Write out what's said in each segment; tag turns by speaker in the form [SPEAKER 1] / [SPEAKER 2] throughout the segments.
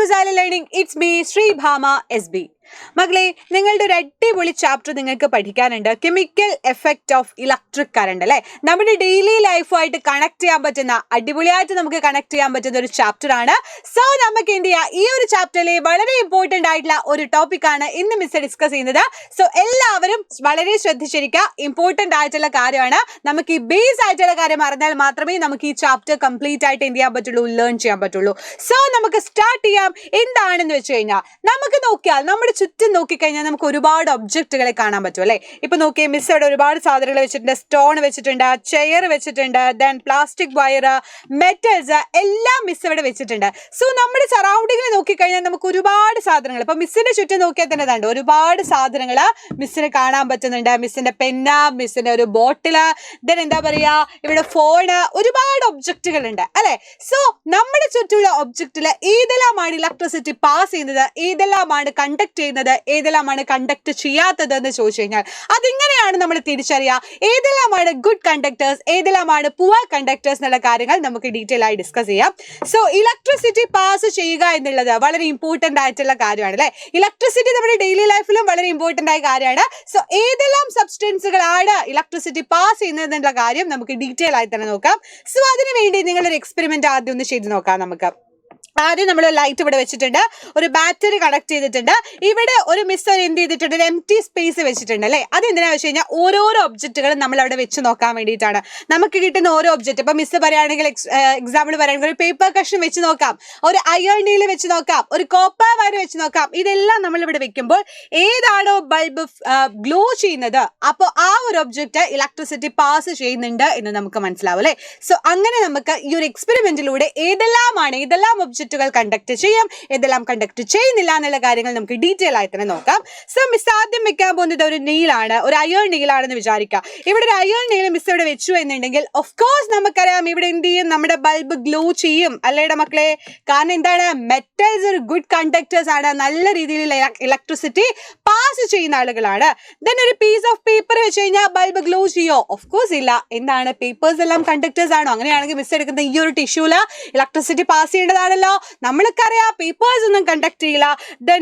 [SPEAKER 1] To silent learning. It's me Sreebhama SB. മകളെ, നിങ്ങളുടെ ഒരു അടിപൊളി ചാപ്റ്റർ നിങ്ങൾക്ക് പഠിക്കാനുണ്ട്. Chemical effect of electric current അല്ലെ. നമ്മുടെ ഡെയിലി ലൈഫുമായിട്ട് കണക്ട് ചെയ്യാൻ പറ്റുന്ന, അടിപൊളിയായിട്ട് നമുക്ക് കണക്ട് ചെയ്യാൻ പറ്റുന്ന ഒരു ചാപ്റ്റർ ആണ്. സോ നമുക്ക് എന്ത് ചെയ്യാം, ഈ ഒരു ചാപ്റ്ററിലെ വളരെ ഇമ്പോർട്ടന്റ് ആയിട്ടുള്ള ഒരു ടോപ്പിക് ആണ് ഇന്ന് മിസ് ഡിസ്കസ് ചെയ്യുന്നത്. സോ എല്ലാവരും വളരെ ശ്രദ്ധിച്ചിരിക്കുക. ഇമ്പോർട്ടന്റ് ആയിട്ടുള്ള കാര്യമാണ്. നമുക്ക് ഈ ബേസ് ആയിട്ടുള്ള കാര്യം അറിഞ്ഞാൽ മാത്രമേ നമുക്ക് ഈ ചാപ്റ്റർ കംപ്ലീറ്റ് ആയിട്ട് എന്ത് ചെയ്യാൻ പറ്റുള്ളൂ, ലേൺ ചെയ്യാൻ പറ്റുള്ളൂ. സോ നമുക്ക് സ്റ്റാർട്ട് ചെയ്യാം. എന്താണെന്ന് വെച്ച് കഴിഞ്ഞാൽ, നമുക്ക് നോക്കിയാൽ നമ്മുടെ ചുറ്റും നോക്കിക്കഴിഞ്ഞാൽ നമുക്ക് ഒരുപാട് ഒബ്ജക്റ്റുകളെ കാണാൻ പറ്റും അല്ലെ. ഇപ്പൊ നോക്കിയേ, മിസ് ഇവിടെ ഒരുപാട് സാധനങ്ങൾ വെച്ചിട്ടുണ്ട്. സ്റ്റോൺ വെച്ചിട്ടുണ്ട്, ചെയർ വെച്ചിട്ടുണ്ട്, ദെൻ പ്ലാസ്റ്റിക് വയർ, മെറ്റൽസ് എല്ലാം മിസ് ഇവിടെ വെച്ചിട്ടുണ്ട്. സോ നമ്മുടെ സറൗണ്ടിങ്ങിൽ നോക്കിക്കഴിഞ്ഞാൽ നമുക്ക് ഒരുപാട് സാധനങ്ങൾ, ഇപ്പൊ മിസ്സിന്റെ ചുറ്റും നോക്കിയാൽ തന്നെ ഉണ്ട്, ഒരുപാട് സാധനങ്ങൾ മിസ്സിന് കാണാൻ പറ്റുന്നുണ്ട്. മിസ്സിന്റെ പെന്ന, മിസ്സിന്റെ ഒരു ബോട്ടില്, ദെൻ എന്താ പറയാ, ഇവിടെ ഫോണ്, ഒരുപാട് ഒബ്ജക്റ്റുകൾ ഉണ്ട് അല്ലെ. സോ നമ്മുടെ ചുറ്റുമുള്ള ഒബ്ജക്റ്റില് ഏതെല്ലാമാണ് ഇലക്ട്രിസിറ്റി പാസ് ചെയ്യുന്നത്, ഏതെല്ലാമാണ് കണ്ടക്ട് ചെയ്യുന്നത്, ഏതെല്ലാമാണ് കണ്ടക്ട് ചെയ്യാത്തത് എന്ന് ചോദിച്ചു കഴിഞ്ഞാൽ അതെങ്ങനെയാണ് നമ്മൾ തിരിച്ചറിയുക, ഏതെല്ലാമാണ് ഗുഡ് കണ്ടക്ടേഴ്സ്, ഏതെല്ലാമാണ് പുവർ കണ്ടക്ടേഴ്സ് എന്നുള്ള കാര്യങ്ങൾ നമുക്ക് ഡീറ്റെയിൽ ആയി ഡിസ്കസ് ചെയ്യാം. സോ ഇലക്ട്രിസിറ്റി പാസ് ചെയ്യുക എന്നുള്ളത് വളരെ ഇമ്പോർട്ടന്റ് ആയിട്ടുള്ള കാര്യമാണ് അല്ലെ. ഇലക്ട്രിസിറ്റി നമ്മുടെ ഡെയിലി ലൈഫിലും വളരെ ഇമ്പോർട്ടന്റ് ആയ കാര്യമാണ്. സോ ഏതെല്ലാം സബ്സ്റ്റൻസുകളാണ് ഇലക്ട്രിസിറ്റി പാസ് ചെയ്യുന്നത് എന്നുള്ള കാര്യം നമുക്ക് ഡീറ്റെയിൽ ആയി തന്നെ നോക്കാം. സോ അതിനു വേണ്ടി നിങ്ങളൊരു എക്സ്പെരിമെന്റ് ആദ്യം ഒന്ന് ചെയ്ത് നോക്കാം. നമുക്ക് ആദ്യം നമ്മൾ ലൈറ്റ് ഇവിടെ വെച്ചിട്ടുണ്ട്, ഒരു ബാറ്ററി കണക്ട് ചെയ്തിട്ടുണ്ട്. ഇവിടെ ഒരു മിസ്റ്റർ എന്ത് ചെയ്തിട്ടുണ്ട്, ഒരു എംപ്റ്റി സ്പേസ് വെച്ചിട്ടുണ്ട് അല്ലെ. അതെന്തിനാ വെച്ച് കഴിഞ്ഞാൽ ഓരോരോ ഒബ്ജക്റ്റുകളും നമ്മൾ അവിടെ വെച്ച് നോക്കാൻ വേണ്ടിയിട്ടാണ്. നമുക്ക് കിട്ടുന്ന ഓരോ ഒബ്ജക്റ്റ്, ഇപ്പൊ മിസ് പറയുകയാണെങ്കിൽ, എക്സാമ്പിൾ പറയുകയാണെങ്കിൽ ഒരു പേപ്പർ കഷ്ണം വെച്ച് നോക്കാം, ഒരു അയൺ നീൽ വെച്ച് നോക്കാം, ഒരു കോപ്പർ വയർ വെച്ച് നോക്കാം. ഇതെല്ലാം നമ്മൾ ഇവിടെ വെക്കുമ്പോൾ ഏതാണോ ബൾബ് ഗ്ലോ ചെയ്യുന്നത്, അപ്പോൾ ആ ഒരു ഒബ്ജക്റ്റ് ഇലക്ട്രിസിറ്റി പാസ് ചെയ്യുന്നുണ്ട് എന്ന് നമുക്ക് മനസ്സിലാവും അല്ലെ. സോ അങ്ങനെ നമുക്ക് ഈ ഒരു എക്സ്പെരിമെന്റിലൂടെ ഏതെല്ലാം ഒബ്ജക്റ്റുകൾ കണ്ടക്ട് ചെയ്യും, ഏതെല്ലാം കണ്ടക്ട് ചെയ്യുന്നില്ല എന്നുള്ള കാര്യങ്ങൾ നമുക്ക് ഡീറ്റെയിൽ ആയി തന്നെ നോക്കാം. സോ മിസ് ആദ്യം വെക്കാൻ പോകുന്നത് ഒരു നീലാണ്, ഒരു അയൺ നീലാണെന്ന് വിചാരിക്കാം. ഇവിടെ ഒരു അയൺ നീൽ മിസ് ഇവിടെ വെച്ചു എന്നുണ്ടെങ്കിൽ ഓഫ് കോഴ്സ് നമുക്കറിയാം ഇവിടെ എന്ത് ചെയ്യും, നമ്മുടെ ബൾബ് ഗ്ലോ ചെയ്യും അല്ലേടെ മക്കളെ. കാരണം എന്താണ്, മെറ്റൽസ് ഒരു ഗുഡ് കണ്ടക്ടേഴ്സ് ആണ്, നല്ല രീതിയിൽ ഇലക്ട്രിസിറ്റി പാസ് ചെയ്യുന്ന ആളുകളാണ്. ദെൻ ഒരു പീസ് ഓഫ് പേപ്പർ വെച്ച് കഴിഞ്ഞാൽ ബൾബ് ഗ്ലോ ചെയ്യോ? ഓഫ് കോഴ്സ് ഇല്ല. എന്താണ്, പേപ്പേഴ്സ് എല്ലാം കണ്ടക്ടേഴ്സ് ആണോ? അങ്ങനെയാണെങ്കിൽ മിസ് എടുക്കുന്ന ഈ ഒരു ടിഷ്യൂല് ഇലക്ട്രിസിറ്റി പാസ് ചെയ്യേണ്ടതാണല്ലോ. നമ്മൾക്കറിയാം പേപ്പേഴ്സ് ഒന്നും കണ്ടക്ട് ചെയ്യില്ല. ദെൻ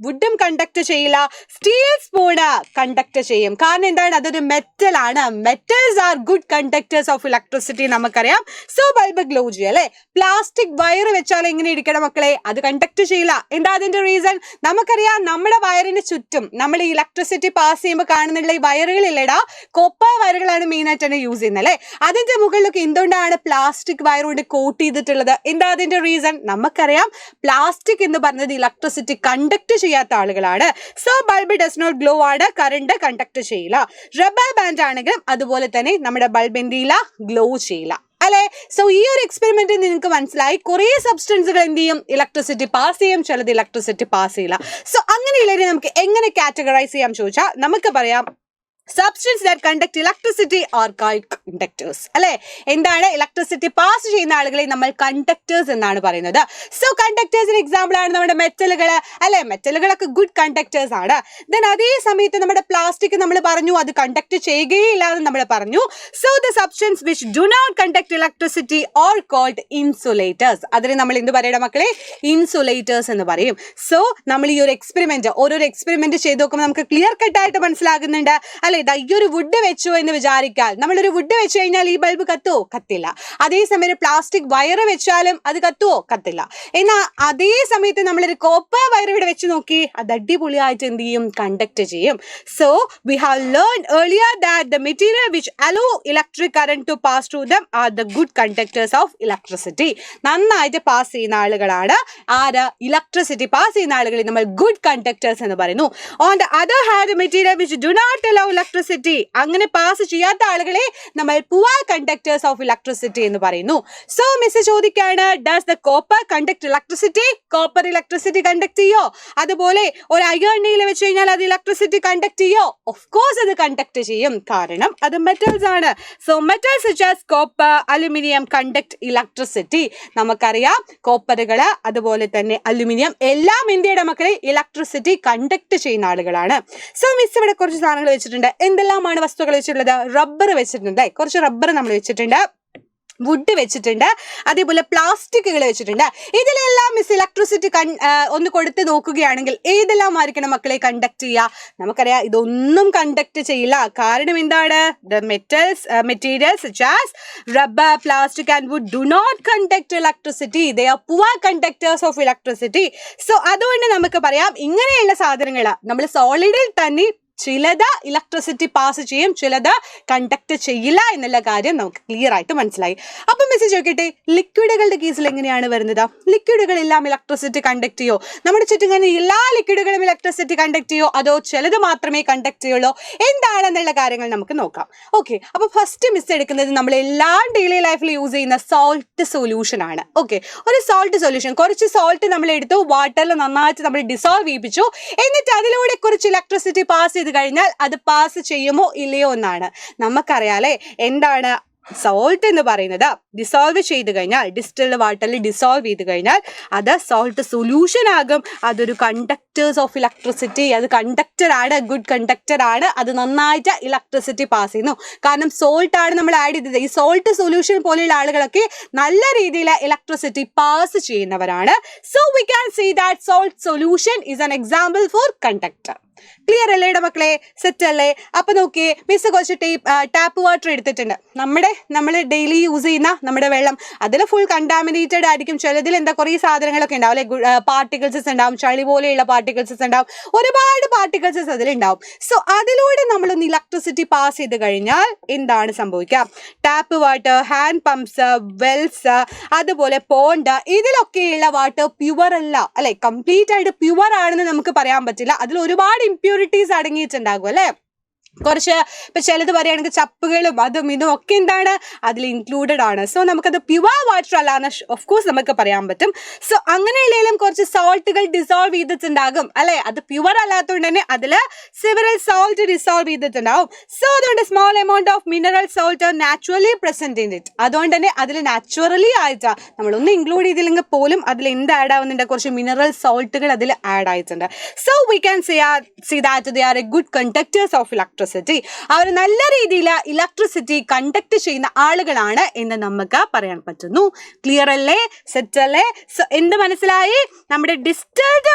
[SPEAKER 1] വുഡും കണ്ടക്ട് ചെയ്യില്ല. സ്റ്റീൽ സ്പൂണ് കണ്ടക്ട് ചെയ്യും. കാരണം എന്താണ്, അതൊരു മെറ്റൽ ആണ്. Metals are good conductors of electricity നമുക്കറിയാം. സോ ബൾബ് ഗ്ലോ ചെയ്യും അല്ലെ. പ്ലാസ്റ്റിക് വയർ വെച്ചാൽ എങ്ങനെ ഇരിക്കണം മക്കളെ, അത് കണ്ടക്ട് ചെയ്യില്ല. എന്താ അതിന്റെ റീസൺ? നമുക്കറിയാം നമ്മുടെ വയറിന് ചുറ്റും നമ്മൾ ഈ ഇലക്ട്രിസിറ്റി പാസ് ചെയ്യുമ്പോൾ കാണുന്നുള്ള ഈ വയറുകളില്ലടാ, കോപ്പർ വയറുകളാണ് മെയിൻ ആയിട്ട് തന്നെ യൂസ് ചെയ്യുന്നത് അല്ലെ. അതിന്റെ മുകളിലൊക്കെ എന്തുകൊണ്ടാണ് പ്ലാസ്റ്റിക് വയർ കൊണ്ട് കോട്ട് ചെയ്തിട്ടുള്ളത്? എന്താ അതിന്റെ റീസൺ? നമുക്കറിയാം പ്ലാസ്റ്റിക് എന്ന് പറഞ്ഞത് ഇലക്ട്രിസിറ്റി കണ്ടക്ട് ചെയ്യാത്ത ആളുകളാണ്. So bulb does not glow ആണ്, കറണ്ട് കണ്ടക്ട് ചെയ്യില്ല. റബ്ബർ ബാൻഡ് ആണെങ്കിലും അതുപോലെ തന്നെ നമ്മുടെ ബൾബ് എന്ത് ചെയ്യില്ല, ഗ്ലോ ചെയ്യില്ല അല്ലെ. സോ ഈ ഒരു എക്സ്പെരിമെന്റ് നിങ്ങൾക്ക് മനസ്സിലായി, കുറെ സബ്സ്റ്റൻസുകൾ എന്ത് ചെയ്യും, ഇലക്ട്രിസിറ്റി പാസ് ചെയ്യും, ചിലത് ഇലക്ട്രിസിറ്റി പാസ് ചെയ്യില്ല. സോ അങ്ങനെയുള്ളവരെ നമുക്ക് എങ്ങനെ കാറ്റഗറൈസ് ചെയ്യാൻ ചോദിച്ചാൽ നമുക്ക് പറയാം, substances that conduct electricity are called conductors അല്ലെ. എന്താണ്, ഇലക്ട്രിസിറ്റി പാസ് ചെയ്യുന്ന ആളുകളെ നമ്മൾ കണ്ടക്ടേഴ്സ് എന്നാണ് പറയുന്നത്. സോ കണ്ടക്ടേഴ്സിന് എക്സാമ്പിൾ ആണ് നമ്മുടെ മെറ്റലുകൾ അല്ലെ. മെറ്റലുകളൊക്കെ ഗുഡ് കണ്ടക്ടേഴ്സ് ആണ്. ദെൻ അതേ സമയത്ത് നമ്മുടെ പ്ലാസ്റ്റിക് നമ്മൾ പറഞ്ഞു അത് കണ്ടക്ട് ചെയ്യുകയില്ല എന്ന് നമ്മൾ പറഞ്ഞു. So the substance which do not conduct electricity are called insulators. അതിന് നമ്മൾ എന്ത് പറയണം മക്കളെ, ഇൻസുലേറ്റേഴ്സ് എന്ന് പറയും. സോ നമ്മൾ ഈ ഒരു എക്സ്പെരിമെന്റ്, ഓരോരോ എക്സ്പെരിമെന്റ് ചെയ്ത് നോക്കുമ്പോൾ നമുക്ക് ക്ലിയർ കട്ടായിട്ട് മനസ്സിലാകുന്നുണ്ട് അല്ലെ. ഈ ഒരു വുഡ് വെച്ചു എന്ന് വിചാരിക്കാൻ, നമ്മളൊരു വുഡ് വെച്ച് കഴിഞ്ഞാൽ ഈ ബൾബ് കത്തുവോ? കത്തില്ല. അതേസമയം പ്ലാസ്റ്റിക് വയർ വെച്ചാലും അത് കത്തുവോ? കത്തില്ല. എന്നാൽ അതേ സമയത്ത് നമ്മളൊരു കോപ്പർ വയർ ഇവിടെ വെച്ച് നോക്കി, അത് അടിപൊളിയായിട്ട് എന്ത് ചെയ്യും, കണ്ടക്ട് ചെയ്യും. So we have learn earlier that the material which allow electric current to pass through them are the good conductors of electricity. നന്നായിട്ട് പാസ് ചെയ്യുന്ന ആളുകളാണ് ആര്, ഇലക്ട്രിസിറ്റി പാസ് ചെയ്യുന്ന ആളുകളെ നമ്മൾ ഗുഡ് കണ്ടക്ടേഴ്സ് എന്ന് പറയുന്നു. On the other hand material which do not allow electricity, അങ്ങനെ പാസ് ചെയ്യാത്ത ആളുകളെ നമ്മൾ പുവർ കണ്ടക്ടേഴ്സ് ഓഫ് ഇലക്ട്രിസിറ്റി എന്ന് പറയുന്നു. സോ മിസ് ചോദിക്കാണ്, does the copper conduct electricity? Copper electricity conduct ചെയ്യോ? അതുപോലെ ഒരു അയൺ നീൽ വെച്ച് കഴിഞ്ഞാൽ അത് ഇലക്ട്രിസിറ്റി കണ്ടക്ട് ചെയ്യോ? ഓഫ് കോഴ്സ് അത് കണ്ടക്ട് ചെയ്യും, കാരണം അത് മെറ്റൽസ് ആണ്. So metals such as copper, aluminum conduct electricity. നമുക്കറിയാം കോപ്പറുകൾ അതുപോലെ തന്നെ അലുമിനിയം എല്ലാം ഇന്ത്യയുടെ മക്കളെ ഇലക്ട്രിസിറ്റി കണ്ടക്ട് ചെയ്യുന്ന ആളുകളാണ്. സോ മിസ് ഇവിടെ കുറച്ച് സാധനങ്ങൾ വെച്ചിട്ടുണ്ട്. എന്തെല്ലാമാണ് വസ്തുക്കൾ വെച്ചിട്ടുള്ളത്? റബ്ബർ വെച്ചിട്ടുണ്ട്, കുറച്ച് റബ്ബർ നമ്മൾ വെച്ചിട്ടുണ്ട്. വുഡ് വെച്ചിട്ടുണ്ട്, അതേപോലെ പ്ലാസ്റ്റിക്കുകൾ വെച്ചിട്ടുണ്ട്. ഇതിലെല്ലാം മിസ് ഇലക്ട്രിസിറ്റി ഒന്ന് കൊടുത്ത് നോക്കുകയാണെങ്കിൽ ഏതെല്ലാം ആയിരിക്കണം മക്കളെ കണ്ടക്ട് ചെയ്യുക? നമുക്കറിയാം ഇതൊന്നും കണ്ടക്ട് ചെയ്യില്ല. കാരണം എന്താണ്? The materials such as rubber, plastic and wood do not conduct electricity. They are poor conductors of electricity. So അതുകൊണ്ട് നമുക്ക് പറയാം ഇങ്ങനെയുള്ള സാധനങ്ങൾ നമ്മൾ സോളിഡിൽ തന്നെ ചിലത് ഇലക്ട്രിസിറ്റി പാസ് ചെയ്യും, ചിലത് കണ്ടക്ട് ചെയ്യില്ല എന്നുള്ള കാര്യം നമുക്ക് ക്ലിയർ ആയിട്ട് മനസ്സിലായി. അപ്പം മെസ്സേജ് നോക്കിയിട്ട് ലിക്വിഡുകളുടെ കേസിൽ എങ്ങനെയാണ് വരുന്നത്? ലിക്വിഡുകളെല്ലാം ഇലക്ട്രിസിറ്റി കണ്ടക്ട് ചെയ്യോ? നമ്മുടെ ചുറ്റും എല്ലാ ലിക്വിഡുകളും ഇലക്ട്രിസിറ്റി കണ്ടക്ട് ചെയ്യോ, അതോ ചിലത് മാത്രമേ കണ്ടക്ട് ചെയ്യുള്ളൂ? എന്താണെന്നുള്ള കാര്യങ്ങൾ നമുക്ക് നോക്കാം. ഓക്കെ, അപ്പൊ ഫസ്റ്റ് മിസ് എടുക്കുന്നത് നമ്മൾ എല്ലാ ഡെയിലി ലൈഫിൽ യൂസ് ചെയ്യുന്ന സോൾട്ട് സൊല്യൂഷൻ ആണ്. ഓക്കെ, ഒരു സോൾട്ട് സൊല്യൂഷൻ, കുറച്ച് സോൾട്ട് നമ്മൾ എടുത്തു, വാട്ടറിൽ നന്നായിട്ട് നമ്മൾ ഡിസോൾവ് ചെയ്യിപ്പിച്ചു, എന്നിട്ട് അതിലൂടെ കുറച്ച് ഇലക്ട്രിസിറ്റി പാസ് ചെയ്ത് കഴിഞ്ഞാൽ അത് പാസ് ചെയ്യുമോ ഇല്ലയോ എന്നാണ് നമുക്കറിയാലേ. എന്താണ് സോൾട്ട് എന്ന് പറയുന്നത്? ഡിസോൾവ് ചെയ്ത് കഴിഞ്ഞാൽ, ഡിസ്റ്റിൽഡ് വാട്ടറിൽ ഡിസോൾവ് ചെയ്ത് കഴിഞ്ഞാൽ അത് സോൾട്ട് സൊല്യൂഷൻ ആകും. അതൊരു കണ്ടക്ടേഴ്സ് ഓഫ് ഇലക്ട്രിസിറ്റി, അത് കണ്ടക്ടർ ആണ്, ഗുഡ് കണ്ടക്ടർ ആണ്, അത് നന്നായിട്ട് ഇലക്ട്രിസിറ്റി പാസ് ചെയ്യുന്നു. കാരണം സോൾട്ട് ആണ് നമ്മൾ ആഡ് ചെയ്തത്. ഈ സോൾട്ട് സൊല്യൂഷൻ പോലെയുള്ള ആളുകളൊക്കെ നല്ല രീതിയിൽ ഇലക്ട്രിസിറ്റി പാസ് ചെയ്യുന്നവരാണ്. So we can see that salt solution is an example for conductor. Clear അല്ലേ മക്കളെ? സെറ്റ് അല്ലേ? അപ്പൊ നോക്കിയേ, മിസ് കുറച്ച് ടാപ്പ് വാട്ടർ എടുത്തിട്ടുണ്ട്. നമ്മൾ ഡെയിലി യൂസ് ചെയ്യുന്ന നമ്മുടെ വെള്ളം അതിൽ ഫുൾ കണ്ടാമിനേറ്റഡ് ആയിരിക്കും. ചിലതിൽ എന്താ കുറേ സാധനങ്ങളൊക്കെ ഉണ്ടാവും അല്ലെ, പാർട്ടിക്കിൾസസ് ഉണ്ടാവും, ചളി പോലെയുള്ള പാർട്ടിക്കിൾസസ് ഉണ്ടാവും, ഒരുപാട് പാർട്ടിക്കിൾസസ് അതിലുണ്ടാവും. സോ അതിലൂടെ നമ്മളൊന്ന് ഇലക്ട്രിസിറ്റി പാസ് ചെയ്ത് കഴിഞ്ഞാൽ എന്താണ് സംഭവിക്കുക? Tap water, hand pumps, Wells, അതുപോലെ പോണ്ട്, ഇതിലൊക്കെയുള്ള വാട്ടർ പ്യുവർ അല്ല അല്ലെ, കംപ്ലീറ്റ് ആയിട്ട് പ്യുവർ ആണെന്ന് നമുക്ക് പറയാൻ പറ്റില്ല. അതിൽ ഒരുപാട് ഇംപ്യൂരിറ്റീസ് അടങ്ങിയിട്ടുണ്ടാകും അല്ലെ. കുറച്ച് ഇപ്പൊ ചിലത് പറയുകയാണെങ്കിൽ ചപ്പുകളും അതും ഇതും ഒക്കെ എന്താണ് അതിൽ ഇൻക്ലൂഡഡ് ആണ്. സോ നമുക്കത് പ്യുവർ വാട്ടർ അല്ലാന്ന് ഓഫ് കോഴ്സ് നമുക്ക് പറയാൻ പറ്റും. സോ അങ്ങനെയുള്ളതിലും കുറച്ച് സോൾട്ടുകൾ ഡിസോൾവ് ചെയ്തിട്ടുണ്ടാകും അല്ലെ. അത് പ്യുവർ അല്ലാത്തതുകൊണ്ട് തന്നെ അതിൽ സെവറൽ സോൾട്ട് ഡിസോൾവ് ചെയ്തിട്ടുണ്ടാവും. സോ അതുകൊണ്ട് small amount of mineral salt naturally present in it. അതുകൊണ്ട് തന്നെ അതിൽ നാച്ചുറലി ആയിട്ടാ നമ്മളൊന്നും ഇൻക്ലൂഡ് ചെയ്തില്ലെങ്കിൽ പോലും അതിൽ എന്ത് ആഡ് ആവുന്നുണ്ട്? കുറച്ച് മിനറൽ സോൾട്ടുകൾ അതിൽ ആഡ് ആയിട്ടുണ്ട്. So we can see that they are a good conductors of electricity. അവർ നല്ല രീതിയിൽ ഇലക്ട്രിസിറ്റി കണ്ടക്ട് ചെയ്യുന്ന ആളുകളാണ് എന്ന് നമുക്ക് പറയാൻ പറ്റുന്നു. ക്ലിയർ അല്ലേ? സെറ്റ് അല്ലേ? സോ എന്ത് മനസ്സിലായി? നമ്മുടെ ഡിസ്റ്റിൽഡ്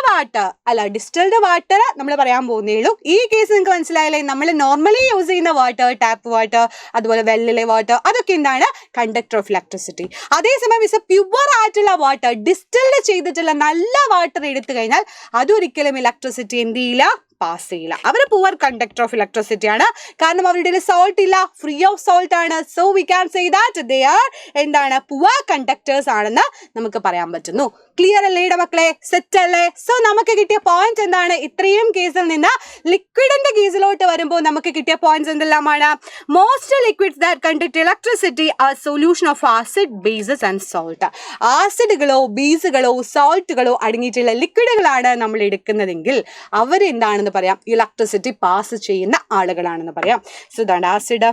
[SPEAKER 1] വാട്ടർ നമ്മൾ പറയാൻ പോകുന്നേ ഉള്ളൂ. ഈ കേസ് നിങ്ങൾക്ക് മനസ്സിലായില്ലേ? നമ്മൾ നോർമലി യൂസ് ചെയ്യുന്ന വാട്ടർ, ടാപ്പ് വാട്ടർ, അതുപോലെ വെല്ലിലെ വാട്ടർ, അതൊക്കെ എന്താണ്? Conductor of electricity. അതേസമയം ഇസ് പ്യുവർ ആയിട്ടുള്ള വാട്ടർ, ഡിസ്റ്റിൽഡ് ചെയ്തിട്ടുള്ള നല്ല വാട്ടർ എടുത്തു കഴിഞ്ഞാൽ അതൊരിക്കലും ഇലക്ട്രിസിറ്റി എന്ത് ചെയ്യില്ല? പാസ് ചെയ്യില്ല. അവർ പുവർ കണ്ടക്ടർ ഓഫ് ഇലക്ട്രിസിറ്റി ആണ്. കാരണം അവരുടെ സോൾട്ട് ഇല്ല, ഫ്രീ ഓഫ് സോൾട്ട് ആണ്. So we can say that they R എന്താണ്? പുവർ കണ്ടക്ടേഴ്സ് ആണെന്ന് നമുക്ക് പറയാൻ പറ്റുന്നു. ക്ലിയർ അല്ലേ മക്കളെ? സെറ്റ് അല്ലേ? സോ നമുക്ക് കിട്ടിയ പോയിന്റ് എന്താണ്? ഇത്രയും കേസിൽ നിന്ന് ലിക്വിഡിന്റെ കേസിലോട്ട് വരുമ്പോൾ നമുക്ക് കിട്ടിയ പോയിന്റ്സ് എന്തെല്ലാമാണ്? Most liquids that conduct electricity are solution of acid, bases and salt. ആസിഡുകളോ ബേസുകളോ സോൾട്ടുകളോ അടങ്ങിയിട്ടുള്ള ലിക്വിഡുകളാണ് നമ്മൾ എടുക്കുന്നതെങ്കിൽ അവരെന്താണെന്ന് പറയാം? ഇലക്ട്രിസിറ്റി പാസ് ചെയ്യുന്ന ആളുകളാണെന്ന് പറയാം. സോ ഇതാണ് ആസിഡ്.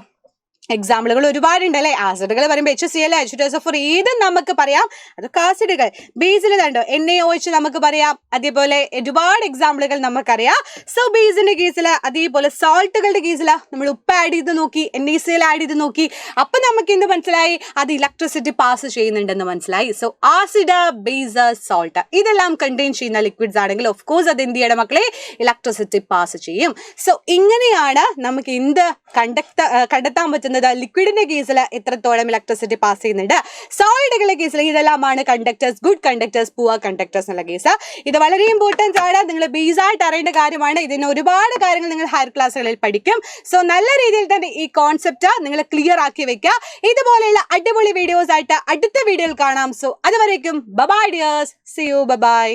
[SPEAKER 1] എക്സാമ്പിളുകൾ ഒരുപാടുണ്ട് അല്ലെ. ആസിഡുകൾ പറയുമ്പോൾ HCl, H2SO4 ഏതും നമുക്ക് പറയാം, അതൊക്കെ ആസിഡുകൾ. ബേസിൽ കണ്ടോ NaOH നമുക്ക് പറയാം. അതേപോലെ ഒരുപാട് എക്സാമ്പിളുകൾ നമുക്കറിയാം. സോ ബേസിന്റെ കേസിൽ, അതേപോലെ സോൾട്ടുകളുടെ കേസിൽ നമ്മൾ ഉപ്പ് ആഡ് ചെയ്ത് നോക്കി, NaCl ആഡ് ചെയ്ത് നോക്കി. അപ്പൊ നമുക്ക് എന്ത് മനസ്സിലായി? അത് ഇലക്ട്രിസിറ്റി പാസ് ചെയ്യുന്നുണ്ടെന്ന് മനസ്സിലായി. സോ ആസിഡ്, ബേസ്, സോൾട്ട് ഇതെല്ലാം കണ്ടെയ്ൻ ചെയ്യുന്ന ലിക്വിഡ്സ് ആണെങ്കിൽ ഓഫ് കോഴ്സ് അത് എന്ത് ചെയ്യണം മക്കളെ? ഇലക്ട്രിസിറ്റി പാസ് ചെയ്യും. സോ ഇങ്ങനെയാണ് നമുക്ക് എന്ത് കണ്ടെത്താൻ പറ്റുന്നത്? ലിക്വിഡിന്റെ കേസിൽ എത്രത്തോളം ഇലക്ട്രിസിറ്റി പാസ് ചെയ്യുന്നുണ്ട്. സോളിഡുകളുടെ കേസിൽ ഇതെല്ലാമാണ് conductors, good conductors, poor conductors എന്നുള്ള കേസ്. ഇത് വളരെ ഇമ്പോർട്ടൻറ്റ് ആണ്. നിങ്ങൾ ബേസ് ആയിട്ട് അറിയേണ്ട കാര്യമാണ്. ഇതിന് ഒരുപാട് കാര്യങ്ങൾ നിങ്ങൾ ഹയർ ക്ലാസ്സുകളിൽ പഠിക്കും. സോ നല്ല രീതിയിൽ തന്നെ ഈ കോൺസെപ്റ്റ് നിങ്ങൾ ക്ലിയർ ആക്കി വെക്കുക. ഇതുപോലെയുള്ള അടിപൊളി വീഡിയോസ് ആയിട്ട് അടുത്ത വീഡിയോയിൽ കാണാം. സോ അതുവരേക്കും bye dears, see you, by.